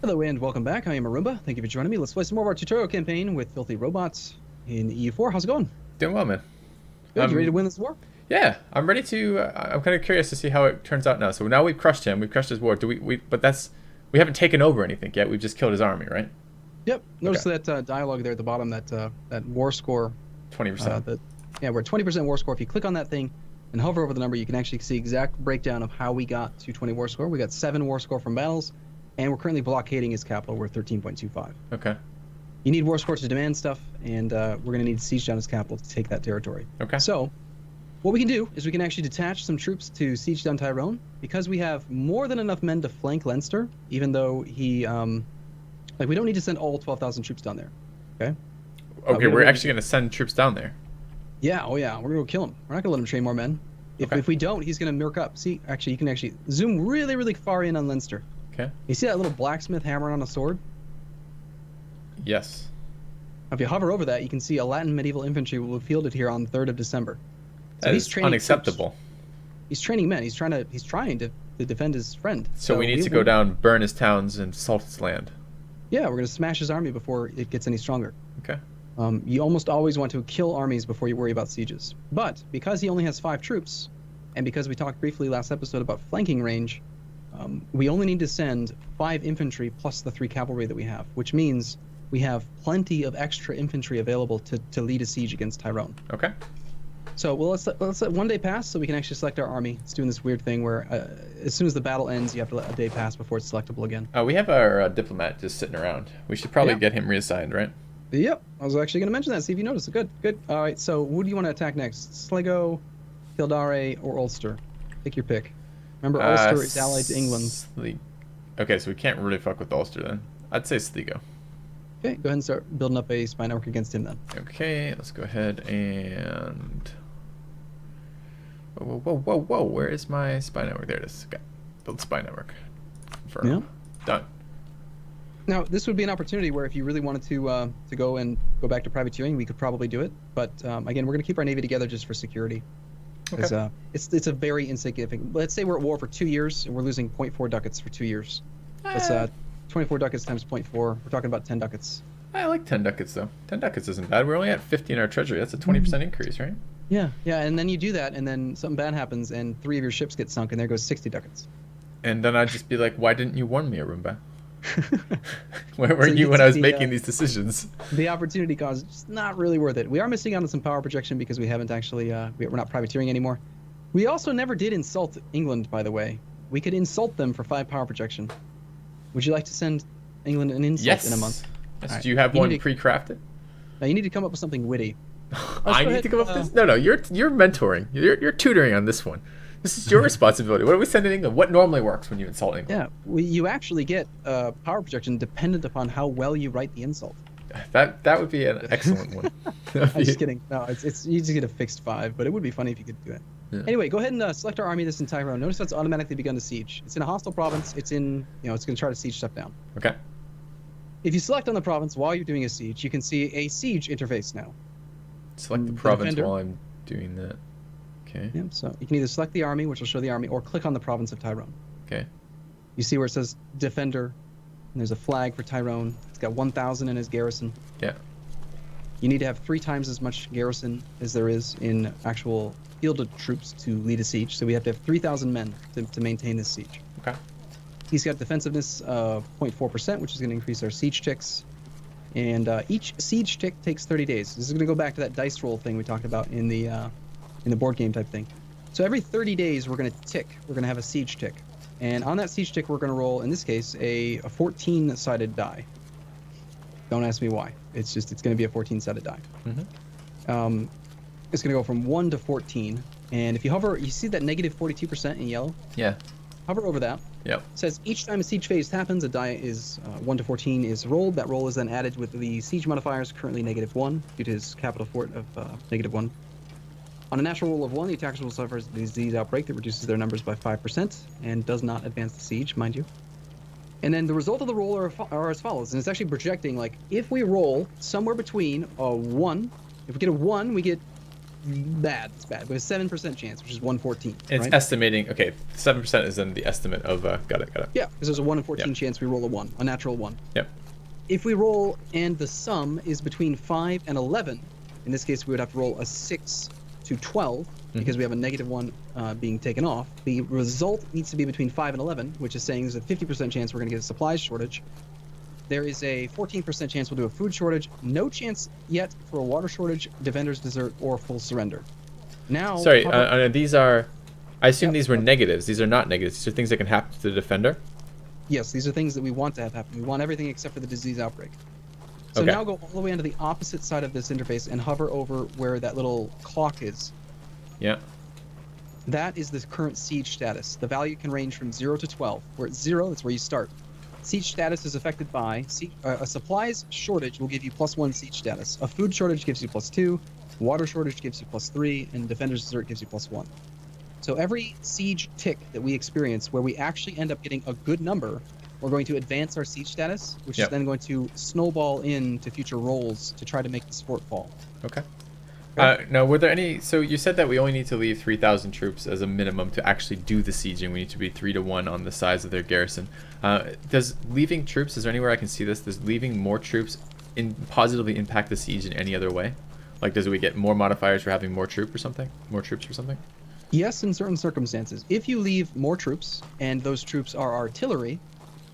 Hello and welcome back. I am Arumba. Thank you for joining me. Let's play some more of our tutorial campaign with Filthy Robots in EU4. How's it going? Doing well, man. Good. You ready to win this war? Yeah, I'm ready to. I'm kind of curious to see how it turns out now. So now we've crushed him. We've crushed his war. We haven't taken over anything yet. We've just killed his army, right? Yep. Notice that dialogue there at the bottom. That war score. 20%. We're at 20% war score. If you click on that thing and hover over the number, you can actually see exact breakdown of how we got to 20 war score. We got 7 war score from battles, and we're currently blockading his capital. We're 13.25. Okay. You need war score to demand stuff, and we're going to need siege down his capital to take that territory. Okay. So what we can do is we can actually detach some troops to siege down Tyrone, because we have more than enough men to flank Leinster, even though he, we don't need to send all 12,000 troops down there. Okay. Okay, we're actually going to send troops down there. Yeah. Oh yeah. We're going to kill him. We're not going to let him train more men. If we don't, he's going to merc up. See, actually, you can actually zoom really, really far in on Leinster. Okay. You see that little blacksmith hammering on a sword? Yes. If you hover over that, you can see a Latin medieval infantry will be fielded here on 3rd of December. So that is unacceptable. Troops. He's training men. He's trying to defend his friend. So we need to go down, burn his towns, and salt his land. Yeah, we're going to smash his army before it gets any stronger. Okay. You almost always want to kill armies before you worry about sieges. But because he only has 5 troops, and because we talked briefly last episode about flanking range, we only need to send 5 infantry plus the 3 cavalry that we have, which means we have plenty of extra infantry available to lead a siege against Tyrone. Okay. So let's let one day pass so we can actually select our army. It's doing this weird thing where as soon as the battle ends, you have to let a day pass before it's selectable again. We have our diplomat just sitting around. We should probably get him reassigned, right? Yep. I was actually going to mention that. See if you noticed. Good. Good. All right. So who do you want to attack next? Sligo, Kildare, or Ulster? Pick your pick. Remember, Ulster is allied to England. Okay, so we can't really fuck with Ulster then. I'd say Sligo. Okay, go ahead and start building up a spy network against him then. Okay, let's go ahead and... Whoa, where is my spy network? There it is. Okay, build spy network. Confirm. Yeah. Done. Now, this would be an opportunity where if you really wanted to go back to privateering, we could probably do it. But again, we're going to keep our navy together just for security. Because it's a very insignificant... Let's say we're at war for 2 years, and we're losing 0.4 ducats for 2 years. That's 24 ducats times 0.4. We're talking about 10 ducats. I like 10 ducats, though. 10 ducats isn't bad. We're only at 50 in our treasury. That's a 20% increase, right? Yeah, and then you do that, and then something bad happens, and 3 of your ships get sunk, and there goes 60 ducats. And then I'd just be like, why didn't you warn me, Arumba? Where were you when I was making these decisions? The opportunity cost is not really worth it. We are missing out on some power projection because we haven't actually, we're not privateering anymore. We also never did insult England, by the way. We could insult them for 5 power projection. Would you like to send England an insult in a month? Yes. Right. Do you have one pre-crafted? Now you need to come up with something witty. I need to come up with this? No, you're mentoring. You're tutoring on this one. This is your responsibility. What do we send in England? What normally works when you insult England? Yeah, you actually get power projection dependent upon how well you write the insult. That would be an excellent one. I'm just kidding. No, it's you just get a fixed 5, but it would be funny if you could do it. Yeah. Anyway, go ahead and select our army that's in Tyrone. Notice that's automatically begun to siege. It's in a hostile province. It's in, it's going to try to siege stuff down. Okay. If you select on the province while you're doing a siege, you can see a siege interface now. Select the province while I'm doing that. Okay. Yeah, so you can either select the army, which will show the army, or click on the province of Tyrone. Okay. You see where it says Defender, and there's a flag for Tyrone. It's got 1,000 in his garrison. Yeah. You need to have 3 times as much garrison as there is in actual fielded troops to lead a siege. So we have to have 3,000 men to maintain this siege. Okay. He's got defensiveness of 0.4%, which is going to increase our siege ticks. And each siege tick takes 30 days. This is going to go back to that dice roll thing we talked about in the board game type thing. So every 30 days, we're going to tick. We're going to have a siege tick. And on that siege tick, we're going to roll, in this case, a 14-sided die. Don't ask me why. It's going to be a 14-sided die. Mm-hmm. It's going to go from 1 to 14. And if you hover, you see that negative 42% in yellow? Yeah. Hover over that. Yep. It says each time a siege phase happens, a die is 1 to 14 is rolled. That roll is then added with the siege modifiers, currently -1, due to his capital fort of -1. On a natural roll of 1, the attackers will suffer a disease outbreak that reduces their numbers by 5% and does not advance the siege, mind you. And then the result of the roll are as follows, and it's actually projecting, like, if we roll somewhere between a 1, if we get a 1, we get bad. It's bad. We have a 7% chance, which is 1/14. And it's right? estimating. Okay, 7% is then the estimate of. Got it. Yeah, because there's a 1 in 14 Yep. chance we roll a 1, a natural 1. Yep. If we roll and the sum is between 5 and 11, in this case we would have to roll a 6 to 12 because we have a -1 being taken off. The result needs to be between 5 and 11, which is saying there's a 50% chance we're going to get a supplies shortage. There is a 14% chance we'll do a food shortage. No chance yet for a water shortage, defender's desert, or full surrender. Now, Sorry, these are. I assume Yep. these were negatives. These are not negatives. These are things that can happen to the defender. yes, these are things that we want to have happen. We want everything except for the disease outbreak. So Okay. now go all the way onto the opposite side of this interface and hover over where that little clock is. Yeah. That is the current siege status. The value can range from 0 to 12. Where it's 0, that's where you start. Siege status is affected by a supplies shortage will give you +1 siege status. A food shortage gives you +2. Water shortage gives you +3, and defender's desert gives you +1. So every siege tick that we experience where we actually end up getting a good number, we're going to advance our siege status, which Yep. is then going to snowball into future rolls to try to make the sport fall. Okay. Okay. Now, were there any? So you said that we only need to leave 3,000 troops as a minimum to actually do the sieging. We need to be 3 to 1 on the size of their garrison. Does leaving troops? Is there anywhere I can see this? Does leaving more troops positively impact the siege in any other way? Like, does we get more modifiers for having more troops or something? Yes, in certain circumstances. If you leave more troops, and those troops are artillery,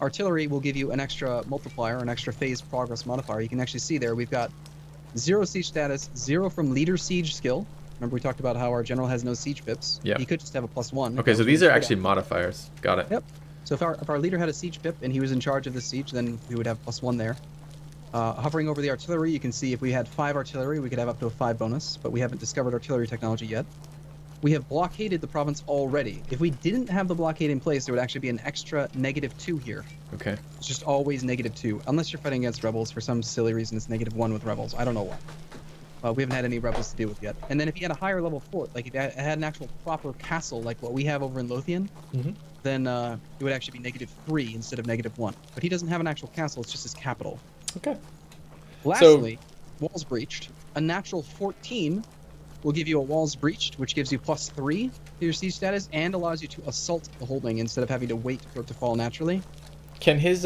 artillery will give you an extra multiplier, an extra phase progress modifier. You can actually see there we've got 0 siege status, 0 from leader siege skill. Remember we talked about how our general has no siege pips. Yeah. He could just have a +1. Okay, so these are actually modifiers. Got it. Yep. So if our leader had a siege pip and he was in charge of the siege, then we would have +1 there. Hovering over the artillery, you can see if we had 5 artillery, we could have up to a 5 bonus, but we haven't discovered artillery technology yet. We have blockaded the province already. If we didn't have the blockade in place, there would actually be an extra -2 here. Okay. It's just always -2, unless you're fighting against rebels. For some silly reason, it's -1 with rebels. I don't know why. We haven't had any rebels to deal with yet. And then if you had a higher level fort, like if you had an actual proper castle like what we have over in Lothian, then it would actually be -3 instead of -1. But he doesn't have an actual castle, it's just his capital. Okay. Lastly, walls breached. A natural 14 will give you a walls breached, which gives you +3 to your siege status and allows you to assault the holding instead of having to wait for it to fall naturally. Can his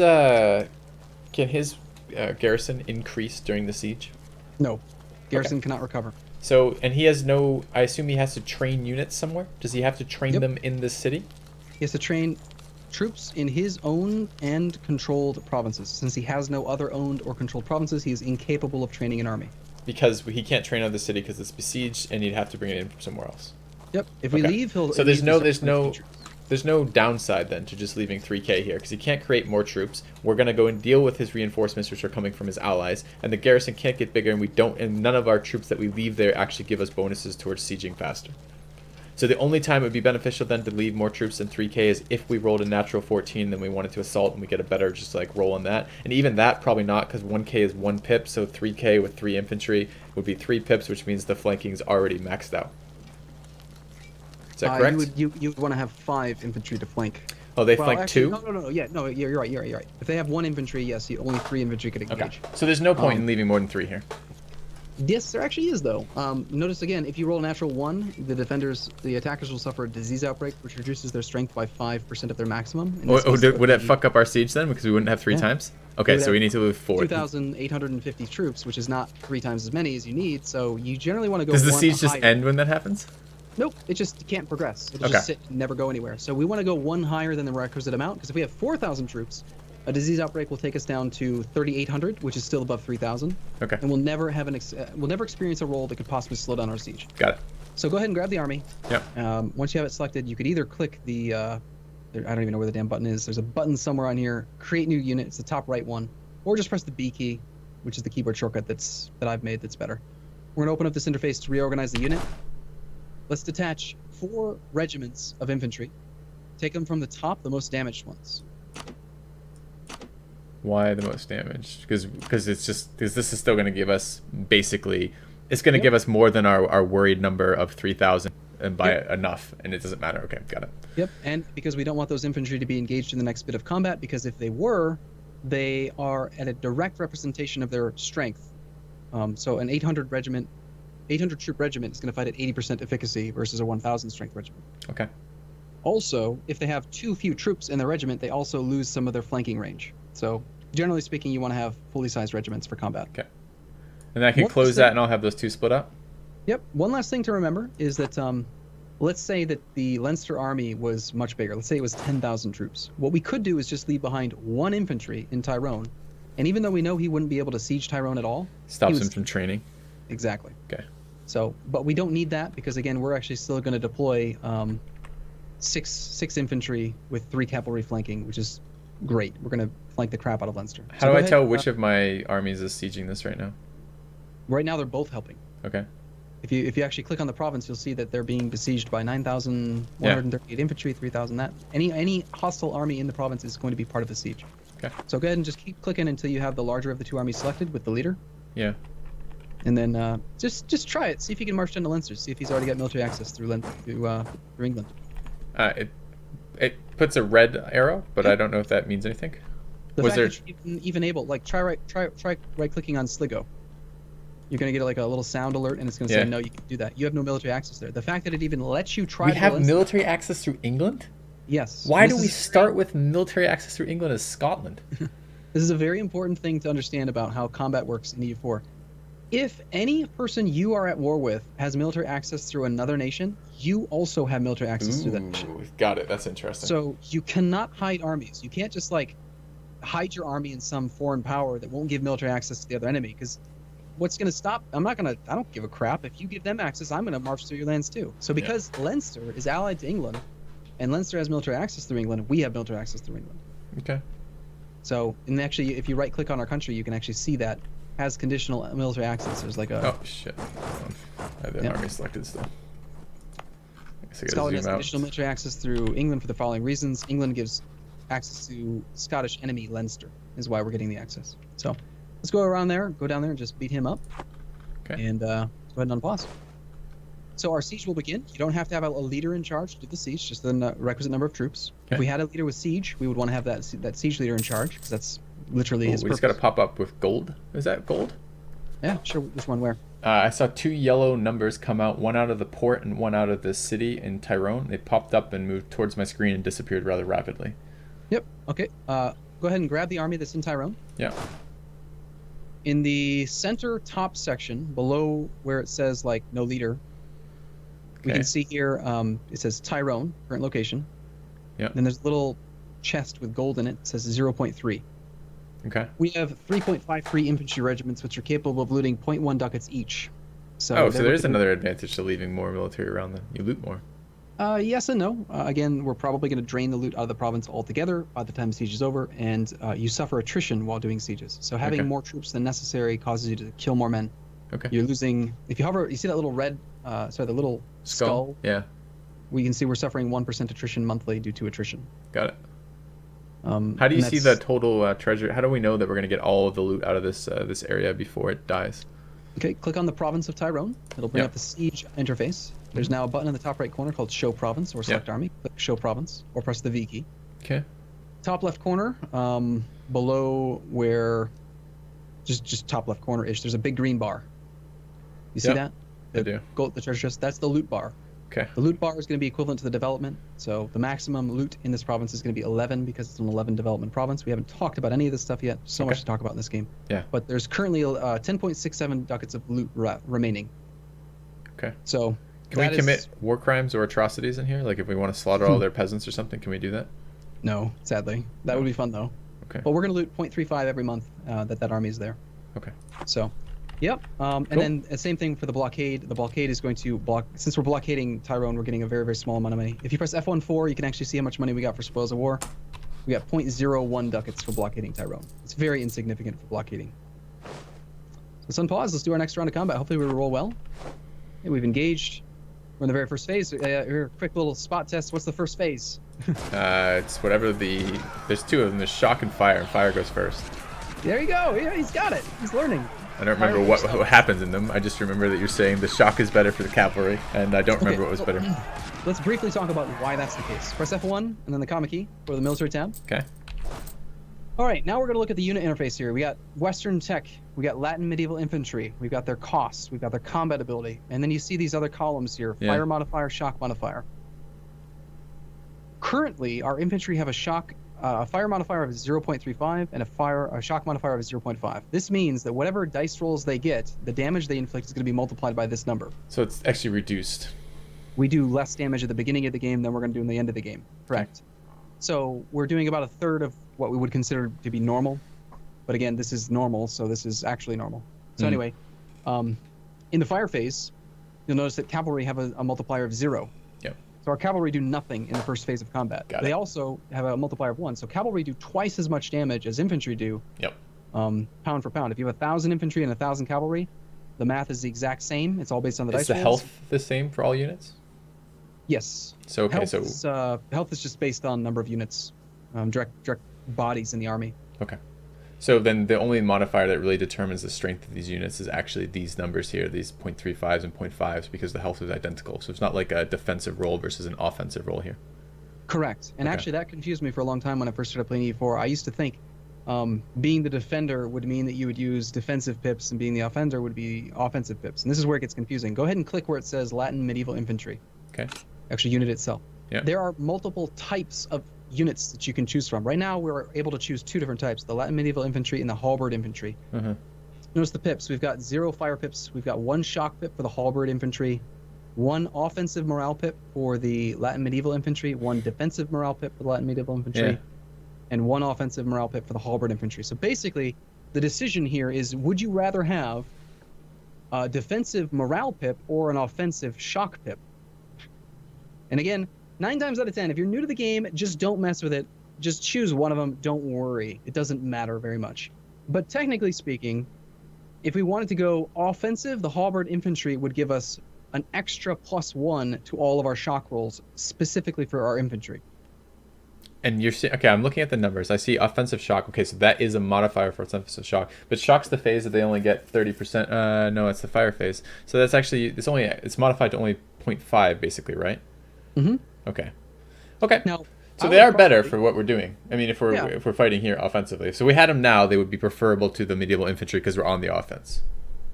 garrison increase during the siege? No, garrison cannot recover. So, and he has no. I assume he has to train units somewhere. Does he have to train Yep. them in the city? He has to train troops in his own and controlled provinces. Since he has no other owned or controlled provinces, he is incapable of training an army. Because he can't train on the city because it's besieged, and he'd have to bring it in from somewhere else. Yep. If we Okay. leave, he'll. So there's no features. there's no downside then to just leaving 3K here because he can't create more troops. We're gonna go and deal with his reinforcements, which are coming from his allies, and the garrison can't get bigger, and none of our troops that we leave there actually give us bonuses towards sieging faster. So the only time it would be beneficial then to leave more troops than 3K is if we rolled a natural 14, then we wanted to assault and we get a better just like roll on that. And even that probably not because 1K is 1 pip, so 3K with 3 infantry would be 3 pips, which means the flanking's already maxed out. Is that correct? You would want to have 5 infantry to flank. Oh, they Well, flank actually, 2? No. Yeah, no, you're right. You're right. If they have 1 infantry, yes, only 3 infantry could engage. Okay. So there's no point in leaving more than 3 here. Yes, there actually is, though. Notice again, if you roll a natural 1, the attackers will suffer a disease outbreak, which reduces their strength by 5% of their maximum. Would that fuck up our siege then because we wouldn't have 3 times? Okay, so we need to lose 4. 2,850 troops, which is not 3 times as many as you need. So you generally want to go. Does the one siege just higher. end when that happens? Nope, it just can't progress. It'll Okay. just sit and never go anywhere. So we want to go 1 higher than the requisite amount, because if we have 4,000 troops, a disease outbreak will take us down to 3,800, which is still above 3,000. Okay. And we'll never have we'll never experience a roll that could possibly slow down our siege. Got it. So go ahead and grab the army. Yep. Once you have it selected, you could either click the I don't even know where the damn button is. There's a button somewhere on here. Create new unit. It's the top right one, or just press the B key, which is the keyboard shortcut that I've made that's better. We're gonna open up this interface to reorganize the unit. Let's detach 4 regiments of infantry. Take them from the top, the most damaged ones. Why the most damage? Because this is still going to give us basically it's going to give us more than our worried number of 3,000 and by enough, and it doesn't matter. Okay, got it. Yep, and because we don't want those infantry to be engaged in the next bit of combat, because if they were, they are at a direct representation of their strength. So an 800 regiment 800 troop regiment is going to fight at 80% efficacy versus a 1,000 strength regiment. Okay. Also, if they have too few troops in their regiment, they also lose some of their flanking range. So generally speaking, you want to have fully sized regiments for combat. Okay. And then I can One close last that thing- and I'll have those two split up? Yep. One last thing to remember is that let's say that the Leinster army was much bigger. Let's say it was 10,000 troops. What we could do is just leave behind 1 infantry in Tyrone. And even though we know he wouldn't be able to siege Tyrone at all, Stops him from training. Exactly. Okay. So, but we don't need that because again, we're actually still going to deploy six infantry with 3 cavalry flanking, which is great. We're going to flank the crap out of Leinster. How do I tell which of my armies is sieging this right now? Right now, they're both helping. Okay. If you actually click on the province, you'll see that they're being besieged by 9,138 infantry, 3,000 that. Any hostile army in the province is going to be part of the siege. Okay. So go ahead and just keep clicking until you have the larger of the 2 armies selected with the leader. Yeah. And then just try it. See if you can march down to Leinster. See if he's already got military access through England. It puts a red arrow, but I don't know if that means anything. The Was fact there? that you even able, like, try right clicking on Sligo. You're gonna get like a little sound alert, and it's gonna say no, you can do that. You have no military access there. The fact that it even lets you try. We have military access through England? Yes. Why do we start with military access through England as Scotland? This is a very important thing to understand about how combat works in EU4. If any person you are at war with has military access through another nation, you also have military access through that nation. Got it. That's interesting. So you cannot hide armies. You can't just like hide your army in some foreign power that won't give military access to the other enemy, because what's going to stop? I don't give a crap. If you give them access, I'm going to march through your lands too. So because Leinster is allied to England, and Leinster has military access through England, we have military access through England. Okay. So, and actually, if you right-click on our country, you can actually see that has conditional military access. There's like a... Oh, shit. I have the army selected still. I guess I Scotland gotta has zoom out. conditional military access through England for the following reasons. England gives access to Scottish enemy Leinster, is why we're getting the access. So, let's go around there, go down there, and just beat him up. Okay. And go ahead and unpause. So our siege will begin. You don't have to have a leader in charge to do the siege, just the requisite number of troops. Okay. If we had a leader with siege, we would want to have that siege leader in charge, because that's literally his We purpose. just got to pop up with gold. Is that gold? Yeah, sure. Which one? Where? I saw 2 yellow numbers come out, one out of the port and one out of the city in Tyrone. They popped up and moved towards my screen and disappeared rather rapidly. Yep. Okay. Go ahead and grab the army that's in Tyrone. Yeah. In the center top section, below where it says like no leader, we can see here it says Tyrone, current location. Yeah. Then there's a little chest with gold in it. It says 0.3. Okay. We have 3.53 infantry regiments, which are capable of looting 0.1 ducats each. So So there's another advantage to leaving more military around then. You loot more. Yes and no. Again, we're probably going to drain the loot out of the province altogether by the time the siege is over, and you suffer attrition while doing sieges. So having more troops than necessary causes you to kill more men. Okay. You're losing. If you hover, you see that little red, the little skull. Yeah. We can see we're suffering 1% attrition monthly due to attrition. Got it. How do you see the total treasure? How do we know that we're going to get all of the loot out of this this area before it dies? Okay, click on the province of Tyrone. It'll bring up the siege interface. There's now a button in the top right corner called Show Province or Select Army. Click Show Province or press the V key. Okay. Top left corner, below where, just top left corner-ish, there's a big green bar. You see that? I do. The treasure chest, that's the loot bar. Okay. The loot bar is going to be equivalent to the development. So the maximum loot in this province is going to be 11 because it's an 11 development province. We haven't talked about any of this stuff yet. So much to talk about in this game. Yeah. But there's currently 10.67 ducats of loot remaining. Okay. So can we commit war crimes or atrocities in here? Like if we want to slaughter all their peasants or something, can we do that? No, sadly. That would be fun though. Okay. But we're going to loot 0.35 every month that army is there. Okay. So, yep. And then the same thing for the blockade. The blockade is going to block. Since we're blockading Tyrone, we're getting a very, very small amount of money. If you press F14, you can actually see how much money we got for spoils of war. We got 0.01 ducats for blockading Tyrone. It's very insignificant for blockading. So let's unpause. Let's do our next round of combat. Hopefully we roll well. Okay, we've engaged. We're in the very first phase. Here, quick little spot test. What's the first phase? It's whatever there's 2 of them. There's shock and fire goes first. There you go. Yeah, he's got it. He's learning. I don't remember what happens in them. I just remember that you're saying the shock is better for the cavalry, and I don't remember what was better. Let's briefly talk about why that's the case. Press F1 and then the comma key for the military tab. Okay. All right, now we're going to look at the unit interface here. We got Western tech, we got Latin medieval infantry, we've got their costs, we've got their combat ability, and then you see these other columns here: Yeah. fire modifier, shock modifier. Currently, our infantry have a fire modifier of 0.35 and a shock modifier of 0.5. This means that whatever dice rolls they get, the damage they inflict is going to be multiplied by this number. So it's actually reduced. We do less damage at the beginning of the game than we're going to do in the end of the game. Correct. So we're doing about a third of what we would consider to be normal. But again, this is normal, so this is actually normal. So anyway, in the fire phase, you'll notice that cavalry have a multiplier of 0. Yep. So our cavalry do nothing in the first phase of combat. Got they it. also have a multiplier of 1. So cavalry do twice as much damage as infantry do, Yep. pound for pound. If you have 1,000 infantry and 1,000 cavalry, the math is the exact same. It's all based on the Is dice the rolls. health the same for all units? Yes. So okay, Health is just based on number of units, direct bodies in the army. okay. So then the only modifier that really determines the strength of these units is actually these numbers here, these 0.35s and 0.5s, because the health is identical. So it's not like a defensive roll versus an offensive roll here. Correct. And actually, that confused me for a long time when I first started playing E4. I used to think being the defender would mean that you would use defensive pips, and being the offender would be offensive pips. And this is where it gets confusing. Go ahead and click where it says Latin medieval infantry. Okay. Actually, unit itself. Yeah. There are multiple types of units that you can choose from. Right now, we're able to choose 2 different types: the Latin medieval infantry and the halberd infantry. Notice the pips. We've got 0 fire pips. We've got 1 shock pip for the halberd infantry, 1 offensive morale pip for the Latin medieval infantry, 1 defensive morale pip for the Latin medieval infantry, and 1 offensive morale pip for the halberd infantry. So basically, the decision here is: would you rather have a defensive morale pip or an offensive shock pip? And again, 9 times out of 10, if you're new to the game, just don't mess with it. Just choose one of them. Don't worry. It doesn't matter very much. But technically speaking, if we wanted to go offensive, the halberd infantry would give us an extra +1 to all of our shock rolls, specifically for our infantry. And you're seeing, okay, I'm looking at the numbers. I see offensive shock. Okay, so that is a modifier for offensive shock. But shock's the phase that they only get 30%. No, it's the fire phase. So that's actually, it's modified to only 0.5 basically, right? Mm-hmm. Okay. Okay. Now, so they are better for what we're doing. I mean, if we're fighting here offensively. So we had them now, they would be preferable to the medieval infantry because we're on the offense.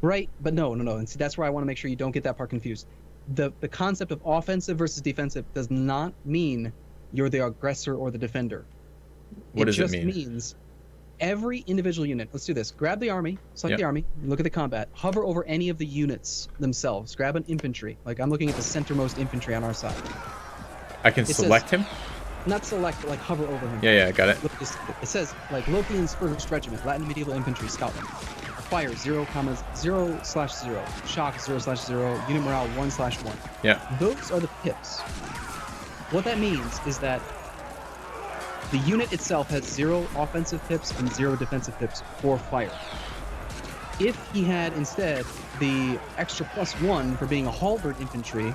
Right, but no. And see, that's where I want to make sure you don't get that part confused. The concept of offensive versus defensive does not mean you're the aggressor or the defender. What does it mean? It just means every individual unit. Let's do this. Grab the army, select the army, look at the combat, hover over any of the units themselves. Grab an infantry. Like I'm looking at the centermost infantry on our side. I can select him? Not select, but like hover over him. Yeah, got it. Look, it says like Lothian's First Regiment, Latin Medieval Infantry, Scotland. Fire 0,0/0, shock 0/0, unit morale 1/1. Yeah. Those are the pips. What that means is that the unit itself has 0 offensive pips and 0 defensive pips for fire. If he had instead the extra +1 for being a halberd infantry,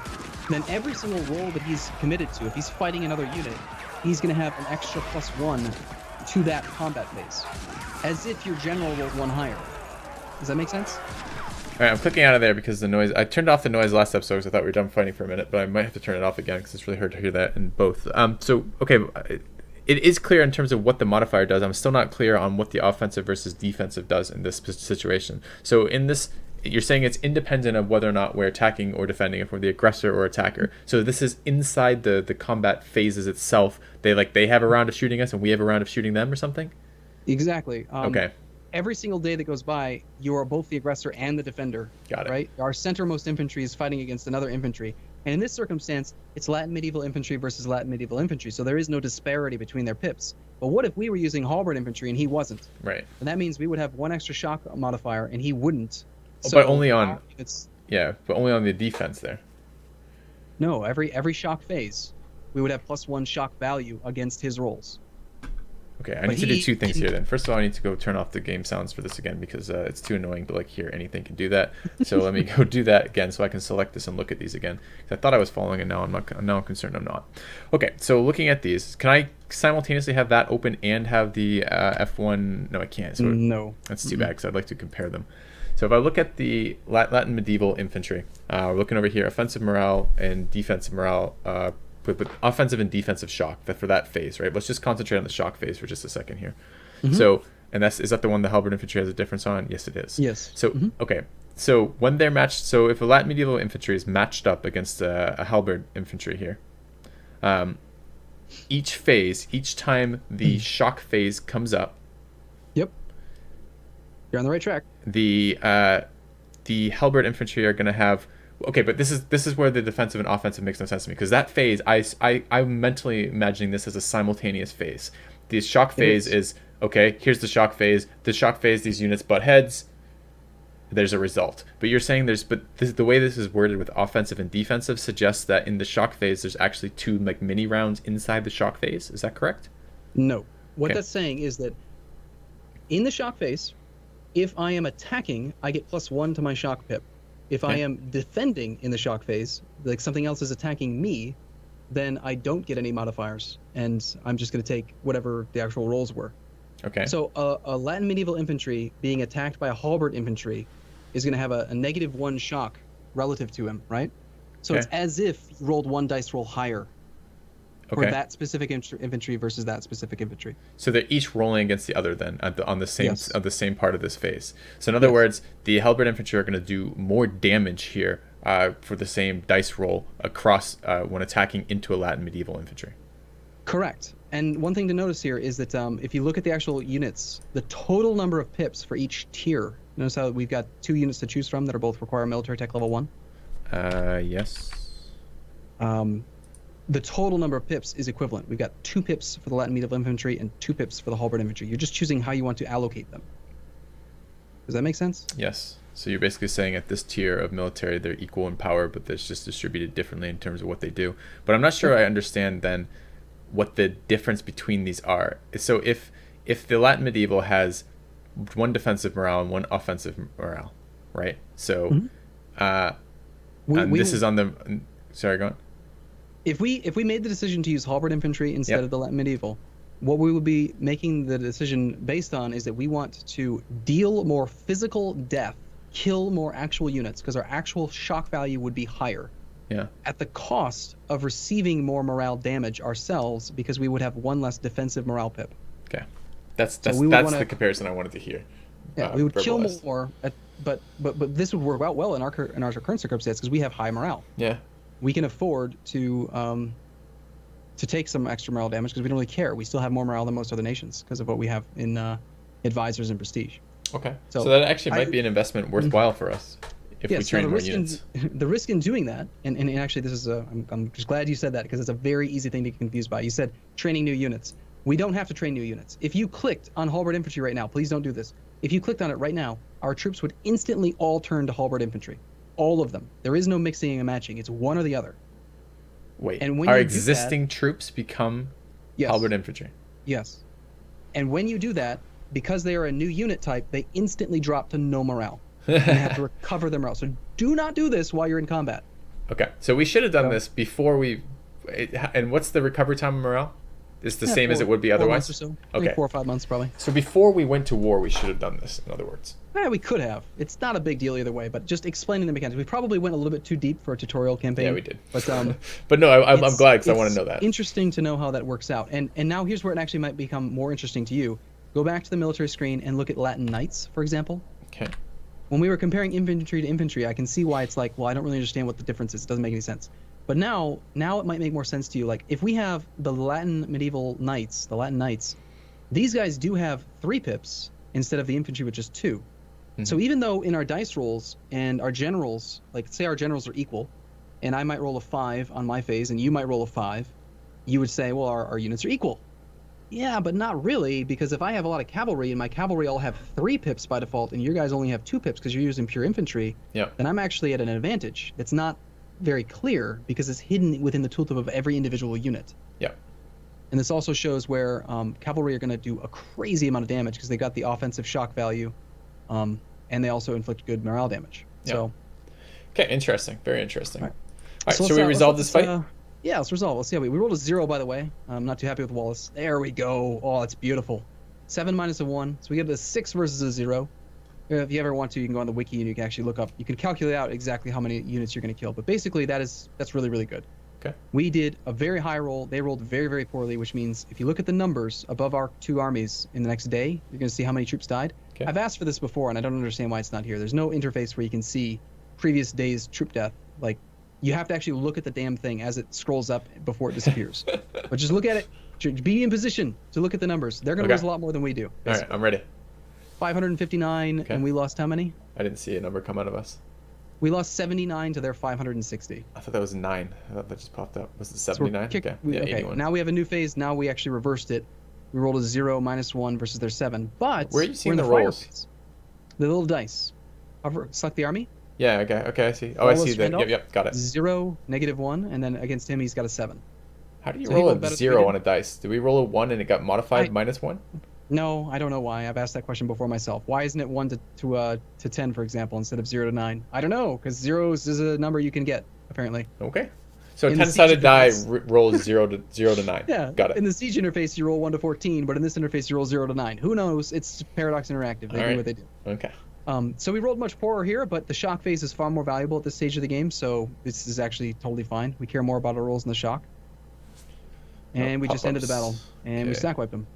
then every single roll that he's committed to, if he's fighting another unit, he's going to have an extra +1 to that combat phase, as if your general rolled 1 higher. Does that make sense? All right, I'm clicking out of there because the noise. I turned off the noise last episode because I thought we were done fighting for a minute, but I might have to turn it off again because it's really hard to hear that in both. So, okay, it is clear in terms of what the modifier does. I'm still not clear on what the offensive versus defensive does in this situation. So in this, you're saying it's independent of whether or not we're attacking or defending, if we're the aggressor or attacker. So this is inside the combat phases itself. They have a round of shooting us and we have a round of shooting them or something? Exactly. Okay. Every single day that goes by, you are both the aggressor and the defender. Got it. Right? Our centermost infantry is fighting against another infantry. And in this circumstance, it's Latin medieval infantry versus Latin medieval infantry. So there is no disparity between their pips. But what if we were using halberd infantry and he wasn't? Right. And that means we would have 1 extra shock modifier and he wouldn't. But only on but only on the defense there. No, every shock phase, we would have +1 shock value against his rolls. Okay, I need to do 2 things here then. First of all, I need to go turn off the game sounds for this again because it's too annoying to hear anything can do that. So let me go do that again so I can select this and look at these again. I thought I was following and now I'm concerned I'm not. Okay, so looking at these, can I simultaneously have that open and have the F1? No, I can't. So no. That's too bad because I'd like to compare them. So if I look at the Latin medieval infantry, we're looking over here, offensive morale and defensive morale, with offensive and defensive shock for that phase, right? Let's just concentrate on the shock phase for just a second here. So, and is that the one the halberd infantry has a difference on? Yes, it is. Yes. So, okay. So when they're matched, so if a Latin medieval infantry is matched up against a halberd infantry here, each time the shock phase comes up, Yep. You're on the right track. the halberd infantry are going to have, okay, but this is where the defensive and offensive makes no sense to me, because that phase, I'm mentally imagining this as a simultaneous phase. The shock phase is, okay, here's the shock phase. The shock phase, these units butt heads. There's a result. But you're saying the way this is worded with offensive and defensive suggests that in the shock phase, there's actually 2 like mini rounds inside the shock phase. Is that correct? No. What that's saying is that in the shock phase, if I am attacking, I get +1 to my shock pip. If I am defending in the shock phase, like something else is attacking me, then I don't get any modifiers, and I'm just going to take whatever the actual rolls were. Okay. So a Latin medieval infantry being attacked by a halberd infantry is going to have a -1 shock relative to him, right? So it's as if you rolled 1 dice roll higher for that specific infantry versus that specific infantry. So they're each rolling against the other then on the same part of this phase. So in other words, the halberd infantry are going to do more damage here for the same dice roll across when attacking into a Latin medieval infantry. Correct. And one thing to notice here is that if you look at the actual units, the total number of pips for each tier, notice how we've got 2 units to choose from that are both require military tech level 1? Yes. The total number of pips is equivalent. We've got 2 pips for the Latin medieval infantry and 2 pips for the halberd infantry. You're just choosing how you want to allocate them. Does that make sense? Yes. So you're basically saying at this tier of military, they're equal in power, but they're just distributed differently in terms of what they do. But I'm not sure I understand then what the difference between these are. So if the Latin medieval has 1 defensive morale and 1 offensive morale, right? So this is on the sorry, go on. If we made the decision to use halberd infantry instead of the Latin medieval, what we would be making the decision based on is that we want to deal more physical death, kill more actual units, because our actual shock value would be higher. Yeah. At the cost of receiving more morale damage ourselves, because we would have 1 less defensive morale pip. Okay, that's the comparison I wanted to hear. Yeah, we would kill more, but this would work out well in our current circumstances because we have high morale. Yeah. We can afford to take some extra morale damage because we don't really care. We still have more morale than most other nations because of what we have in advisors and prestige. Okay. So that actually might be an investment worthwhile for us. If we train more units. The risk in doing that, and actually this is I'm just glad you said that because it's a very easy thing to get confused by. You said training new units. We don't have to train new units. If you clicked on halberd infantry right now, please don't do this. If you clicked on it right now, our troops would instantly all turn to halberd infantry. All of them. There is no mixing and matching. It's one or the other. Wait, and when our existing troops become halberd infantry? Yes. And when you do that, because they are a new unit type, they instantly drop to no morale. And you have to recover their morale. So do not do this while you're in combat. Okay, so we should have done this before we... And what's the recovery time of morale? It's the same as it would be otherwise? 4 months or so. Okay. Maybe 4 or 5 months probably. So before we went to war, we should have done this, in other words. Yeah, we could have. It's not a big deal either way, but just explaining the mechanics. We probably went a little bit too deep for a tutorial campaign. Yeah, we did. But but no, I'm glad because I want to know that. It's interesting to know how that works out. And now here's where it actually might become more interesting to you. Go back to the military screen and look at Latin Knights, for example. Okay. When we were comparing infantry to infantry, I can see why it's like, well, I don't really understand what the difference is. It doesn't make any sense. But now it might make more sense to you. Like, if we have the Latin medieval knights, the Latin knights, these guys do have 3 pips instead of the infantry with just 2. Mm-hmm. So even though in our dice rolls and our generals, like say our generals are equal, and I might roll a 5 on my phase and you might roll a 5, you would say, well, our units are equal. Yeah, but not really, because if I have a lot of cavalry and my cavalry all have 3 pips by default and your guys only have 2 pips because you're using pure infantry, then I'm actually at an advantage. It's not very clear because it's hidden within the tooltip of every individual unit. Yeah. And this also shows where cavalry are going to do a crazy amount of damage because they got the offensive shock value, and they also inflict good morale damage. Yeah. So. Okay, interesting. Very interesting. All right, so we resolve this fight? Yeah, let's resolve. Let's see how we rolled a 0, by the way. I'm not too happy with Wallace. There we go. Oh, it's beautiful. 7 minus a 1. So we get a 6 versus a 0. If you ever want to, you can go on the wiki and you can actually look up. You can calculate out exactly how many units you're going to kill. But basically, that's really, really good. Okay. We did a very high roll. They rolled very, very poorly, which means if you look at the numbers above our two armies in the next day, you're going to see how many troops died. Okay. I've asked for this before, and I don't understand why it's not here. There's no interface where you can see previous day's troop death. Like, you have to actually look at the damn thing as it scrolls up before it disappears. But just look at it. Be in position to look at the numbers. They're going to lose a lot more than we do. All right, I'm ready. 559, and we lost how many? I didn't see a number come out of us. We lost 79 to their 560. I thought that was 9. I thought that just popped up. Was it 79? So okay. 81. Now we have a new phase. Now we actually reversed it. We rolled a 0, -1 versus their 7. But where are you seeing the rolls? Phase. The little dice. Select the army. Yeah, okay, I see. Oh, I see that. Yep, got it. 0, -1, and then against him he's got a 7. How do you roll a 0 on a dice? Did we roll a 1 and it got modified -1? No, I don't know why. I've asked that question before myself. Why isn't it 1 to 10, for example, instead of 0 to 9? I don't know, because 0 is a number you can get, apparently. Okay. So a 10-sided die rolls 0 to 9. Yeah. Got it. In the Siege interface, you roll 1 to 14, but in this interface, you roll 0 to 9. Who knows? It's Paradox Interactive. They do what they do. Okay. So we rolled much poorer here, but the shock phase is far more valuable at this stage of the game, so this is actually totally fine. We care more about our rolls in the shock. And we just ended the battle, and we stack wiped them.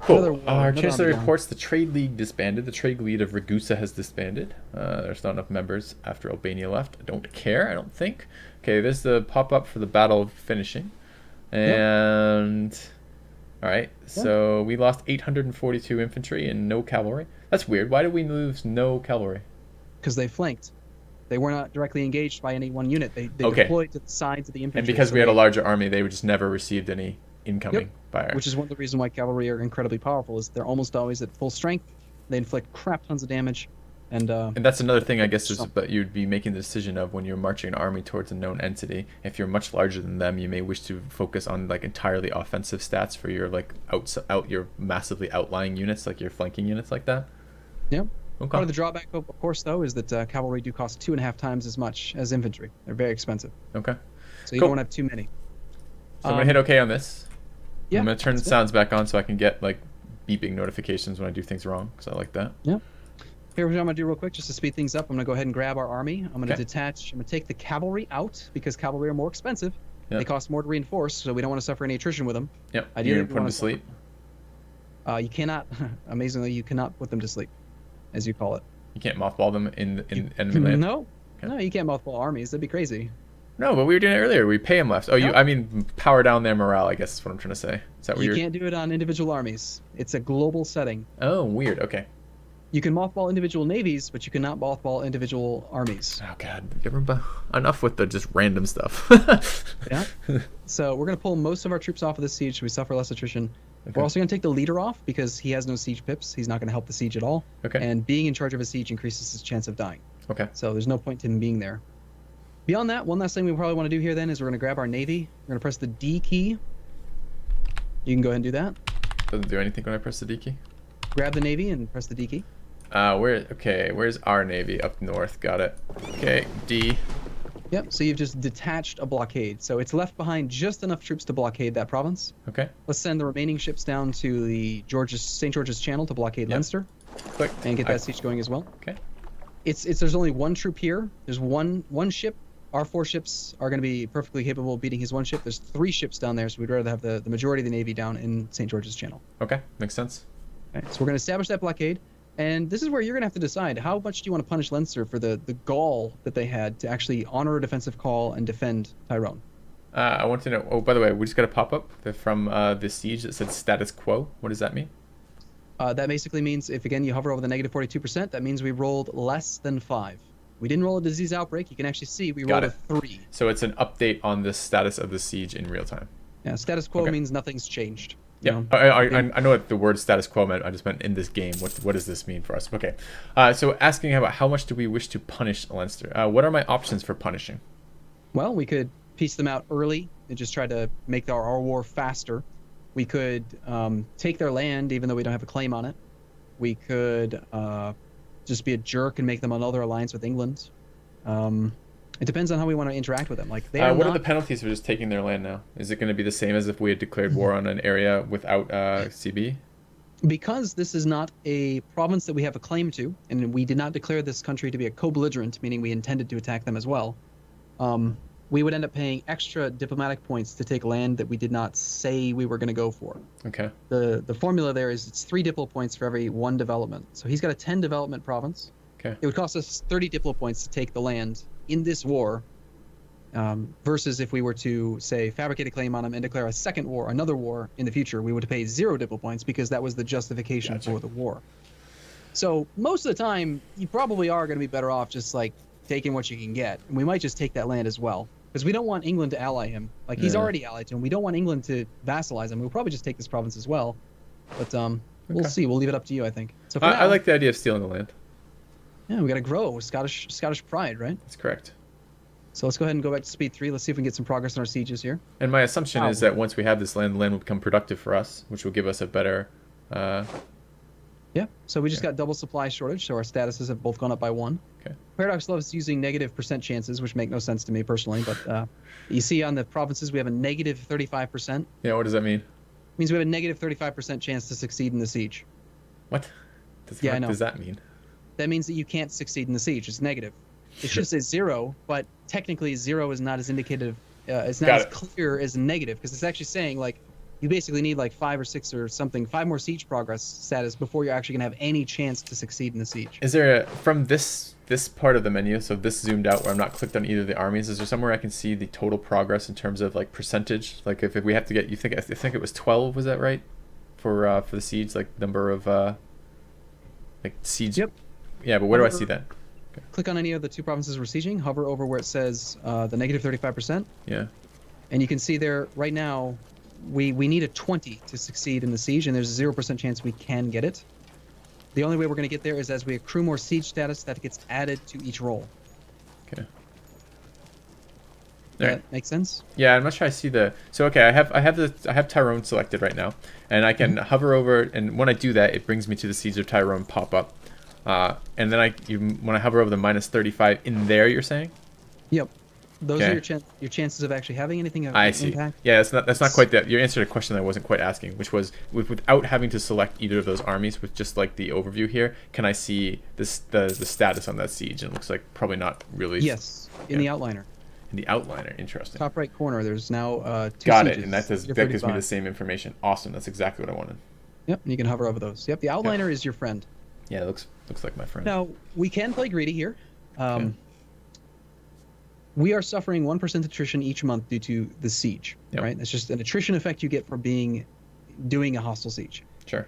Cool. Our Chancellor reports the Trade League disbanded. The Trade League of Ragusa has disbanded. There's not enough members after Albania left. I don't care, I don't think. Okay, there's the pop-up for the battle finishing. And... Alright, so we lost 842 infantry and no cavalry. That's weird. Why did we lose no cavalry? Because they flanked. They were not directly engaged by any one unit. They deployed to the sides of the infantry. And because we had a larger army, they just never received any incoming fire. Which is one of the reasons why cavalry are incredibly powerful, is they're almost always at full strength. They inflict crap tons of damage. And that's another thing, I guess, is that you'd be making the decision of when you're marching an army towards a known entity. If you're much larger than them, you may wish to focus on like entirely offensive stats for your like your massively outlying units, like your flanking units like that. Yep. Okay. Part of the drawback, of course, though, is that cavalry do cost 2.5 times as much as infantry. They're very expensive. Okay. So you don't want to have too many. So I'm gonna hit OK on this. Yeah. I'm gonna turn the sounds back on so I can get like beeping notifications when I do things wrong, because I like that. Yeah. Here's what I'm going to do real quick, just to speed things up. I'm going to go ahead and grab our army. I'm going to detach. I'm going to take the cavalry out, because cavalry are more expensive. Yep. They cost more to reinforce, so we don't want to suffer any attrition with them. Yep. Ideally, you're going to put them to sleep? You cannot. Amazingly, you cannot put them to sleep, as you call it. You can't mothball them in enemy land? No. Okay. No, you can't mothball armies. That'd be crazy. No, but we were doing it earlier. We pay them left. Oh, I mean, power down their morale, I guess is what I'm trying to say. Is that what you can't do it on individual armies. It's a global setting. Oh, weird. Okay. You can mothball individual navies, but you cannot mothball individual armies. Oh god, enough with the just random stuff. Yeah. So we're gonna pull most of our troops off of this siege, so we suffer less attrition. Okay. We're also gonna take the leader off because he has no siege pips. He's not gonna help the siege at all. Okay. And being in charge of a siege increases his chance of dying. Okay. So there's no point to him being there. Beyond that, one last thing we probably want to do here then is we're gonna grab our navy. We're gonna press the D key. You can go ahead and do that. Doesn't do anything when I press the D key. Grab the navy and press the D key. Where's our navy? Up north, got it. Okay, D. Yep, so you've just detached a blockade. So it's left behind just enough troops to blockade that province. Okay. Let's send the remaining ships down to the St. George's Channel to blockade Leinster. Click. And get that siege going as well. Okay. There's only one troop here. There's one ship. Our 4 ships are going to be perfectly capable of beating his 1 ship. There's 3 ships down there, so we'd rather have the majority of the navy down in St. George's Channel. Okay, makes sense. Okay, so we're going to establish that blockade. And this is where you're going to have to decide how much do you want to punish Leinster for the gall that they had to actually honor a defensive call and defend Tyrone. I want to know, oh, by the way, we just got a pop-up from the siege that said status quo. What does that mean? That basically means if, again, you hover over the negative 42%, that means we rolled less than 5. We didn't roll a disease outbreak. You can actually see we rolled a 3. So it's an update on the status of the siege in real time. Yeah, status quo means nothing's changed. Yeah, I know what the word status quo meant. I just meant in this game. What does this mean for us? Okay, so asking about how much do we wish to punish Leinster? What are my options for punishing? Well, we could piece them out early and just try to make our war faster. We could take their land even though we don't have a claim on it. We could just be a jerk and make them another alliance with England. It depends on how we want to interact with them. Like, what are the penalties for just taking their land now? Is it going to be the same as if we had declared war on an area without CB? Because this is not a province that we have a claim to, and we did not declare this country to be a co-belligerent, meaning we intended to attack them as well. we would end up paying extra diplomatic points to take land that we did not say we were going to go for. Okay. The formula there is it's 3 diplo points for every 1 development. So he's got a 10 development province. Okay. It would cost us 30 diplo points to take the land in this war, versus if we were to, say, fabricate a claim on him and declare a second war, another war in the future, we would pay 0 diplo points because that was the justification for the war. So most of the time, you probably are going to be better off just like taking what you can get. And we might just take that land as well, because we don't want England to ally him. Like, he's already allied to him. We don't want England to vassalize him. We'll probably just take this province as well. But we'll see. We'll leave it up to you, I think. So for now, I like the idea of stealing the land. Yeah, we got to grow Scottish pride, right? That's correct. So let's go ahead and go back to speed 3. Let's see if we can get some progress in our sieges here. And my assumption is that once we have this land, the land will become productive for us, which will give us a better... Yeah, so we just got double supply shortage, so our statuses have both gone up by 1. Okay. Paradox loves using negative % chances, which make no sense to me personally, but you see on the provinces we have a negative 35%. Yeah, what does that mean? It means we have a negative 35% chance to succeed in the siege. What? I know. Does that mean? That means that you can't succeed in the siege. It's negative. It should say 0, but technically 0 is not as indicative. It's not as clear as negative, because it's actually saying like you basically need like 5 or 6 or something, 5 more siege progress status before you're actually gonna have any chance to succeed in the siege. Is there from this part of the menu, so this zoomed out where I'm not clicked on either of the armies, is there somewhere I can see the total progress in terms of like percentage? Like if we have to get, I think it was 12, was that right? For the siege, like number of like siege. Yep. Yeah, but where do I see that? Click on any of the 2 provinces we're sieging, hover over where it says the negative 35%. Yeah. And you can see there right now we need a 20 to succeed in the siege, and there's a 0% chance we can get it. The only way we're going to get there is as we accrue more siege status that gets added to each roll. Okay. That makes sense? Yeah, I'm not sure I see the. So okay, I have Tyrone selected right now, and I can hover over, and when I do that, it brings me to the Siege of Tyrone pop up, and then when I hover over the minus 35 in there, you're saying? Yep. Those are your chances of actually having anything of I see. impact. Yeah, that's not quite that. You answered a question that I wasn't quite asking, which was without having to select either of those armies, with just like the overview here, can I see the status on that siege? And it looks like probably not really. Yes, in the outliner. In the outliner, interesting. Top right corner, there's now 2 Got sieges. it, and that gives me the same information. Awesome, that's exactly what I wanted. Yep, and you can hover over those. Yep, the outliner is your friend. Yeah, it looks like my friend. Now we can play greedy here. We are suffering 1% attrition each month due to the siege, right? That's just an attrition effect you get for doing a hostile siege. Sure.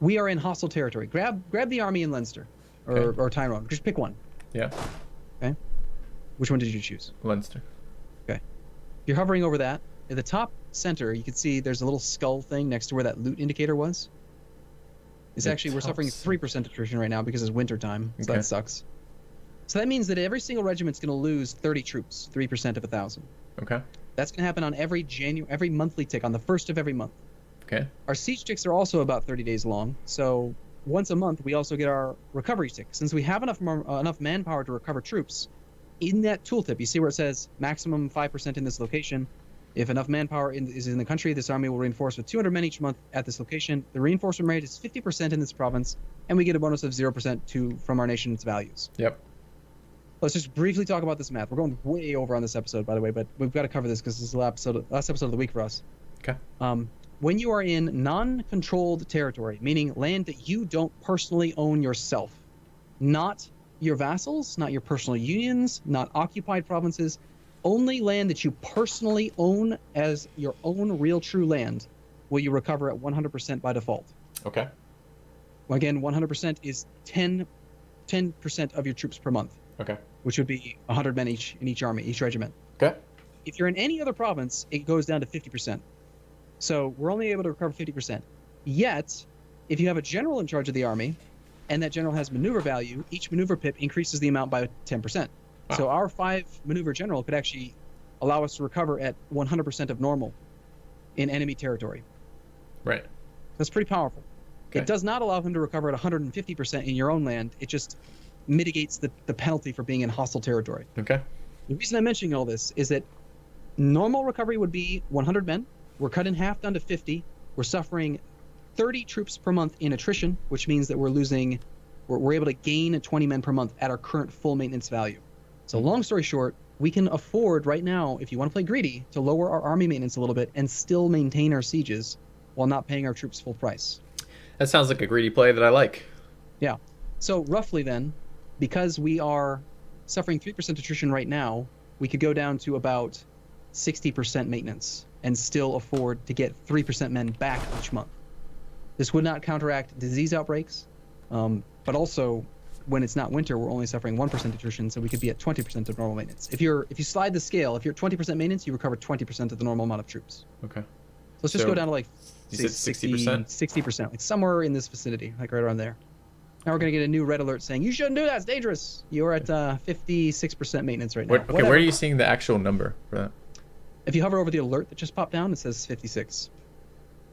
We are in hostile territory. Grab the army in Leinster, or Tyrone. Just pick one. Yeah. Okay. Which one did you choose? Leinster. Okay. You're hovering over that. At the top center, you can see there's a little skull thing next to where that loot indicator was. It's actually, we're suffering 3% attrition right now because it's winter time, so that sucks. So that means that every single regiment's going to lose 30 troops, 3% of 1,000. Okay. That's going to happen on every monthly tick, on the first of every month. Okay. Our siege ticks are also about 30 days long, so once a month we also get our recovery tick. Since we have enough manpower to recover troops, in that tooltip, you see where it says maximum 5% in this location. If enough manpower is in the country, this army will reinforce with 200 men each month at this location. The reinforcement rate is 50% in this province, and we get a bonus of 0% from our nation's values. Yep. Let's just briefly talk about this math. We're going way over on this episode, by the way, but we've got to cover this because this is the last episode of the week for us. Okay. When you are in non-controlled territory, meaning land that you don't personally own yourself, not your vassals, not your personal unions, not occupied provinces, only land that you personally own as your own real true land will you recover at 100% by default. Okay. Again, 100% is 10% of your troops per month. Okay. Which would be 100 men each in each army, each regiment. Okay. If you're in any other province, it goes down to 50%. So we're only able to recover 50%. Yet, if you have a general in charge of the army, and that general has maneuver value, each maneuver pip increases the amount by 10%. Wow. So our 5 maneuver general could actually allow us to recover at 100% of normal in enemy territory. Right. That's pretty powerful. Okay. It does not allow him to recover at 150% in your own land. It just mitigates the penalty for being in hostile territory. Okay. The reason I'm mentioning all this is that normal recovery would be 100 men. We're cut in half down to 50. We're suffering 30 troops per month in attrition, which means that we're able to gain 20 men per month at our current full maintenance value. So long story short, we can afford right now, if you want to play greedy, to lower our army maintenance a little bit and still maintain our sieges while not paying our troops full price. That sounds like a greedy play that I like. Yeah. So roughly then, because we are suffering 3% attrition right now, we could go down to about 60% maintenance and still afford to get 3% men back each month. This would not counteract disease outbreaks, but also when it's not winter, we're only suffering 1% attrition, so we could be at 20% of normal maintenance. If you slide the scale, if you're at 20% maintenance, you recover 20% of the normal amount of troops. Okay. So let's just go down to like you said 60%? 60%, like somewhere in this vicinity, like right around there. Now we're gonna get a new red alert saying you shouldn't do that. It's dangerous. You're at 56% maintenance right now. Okay, where are you seeing the actual number for that? If you hover over the alert that just popped down, it says 56.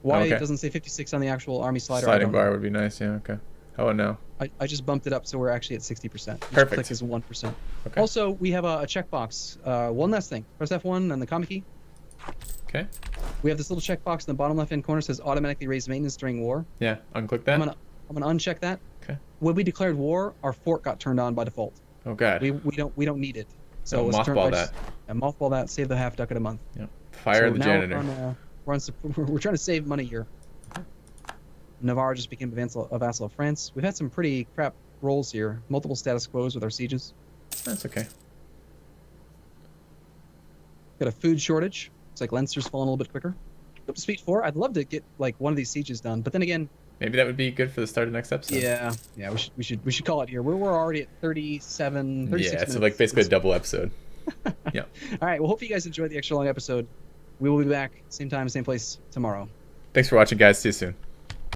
Why it doesn't say 56 on the actual army slider? Sliding bar would be nice. Yeah. Okay. Oh no. I just bumped it up, so we're actually at 60%. Perfect. Click is 1%. Okay. Also, we have a checkbox. One last thing. Press F1 and the command key. Okay. We have this little checkbox in the bottom left-hand corner that says automatically raise maintenance during war. Yeah. Unclick that. I'm gonna uncheck that. Okay. When we declared war, our fort got turned on by default. Oh god. We don't need it. So let's mothball that. Mothball that. Save the half ducat a month. Yeah. Fire the janitor. We're trying to save money here. Navarre just became a vassal of France. We've had some pretty crap rolls here. Multiple status quos with our sieges. That's okay. Got a food shortage. It's like Leinster's falling a little bit quicker. Up to speed 4. I'd love to get like one of these sieges done, but then again, maybe that would be good for the start of next episode. Yeah, we should call it here. We're already at 36 Yeah, minutes. it's like basically a double episode. Yeah. All right. Well, hope you guys enjoyed the extra long episode. We will be back same time, same place tomorrow. Thanks for watching, guys. See you soon.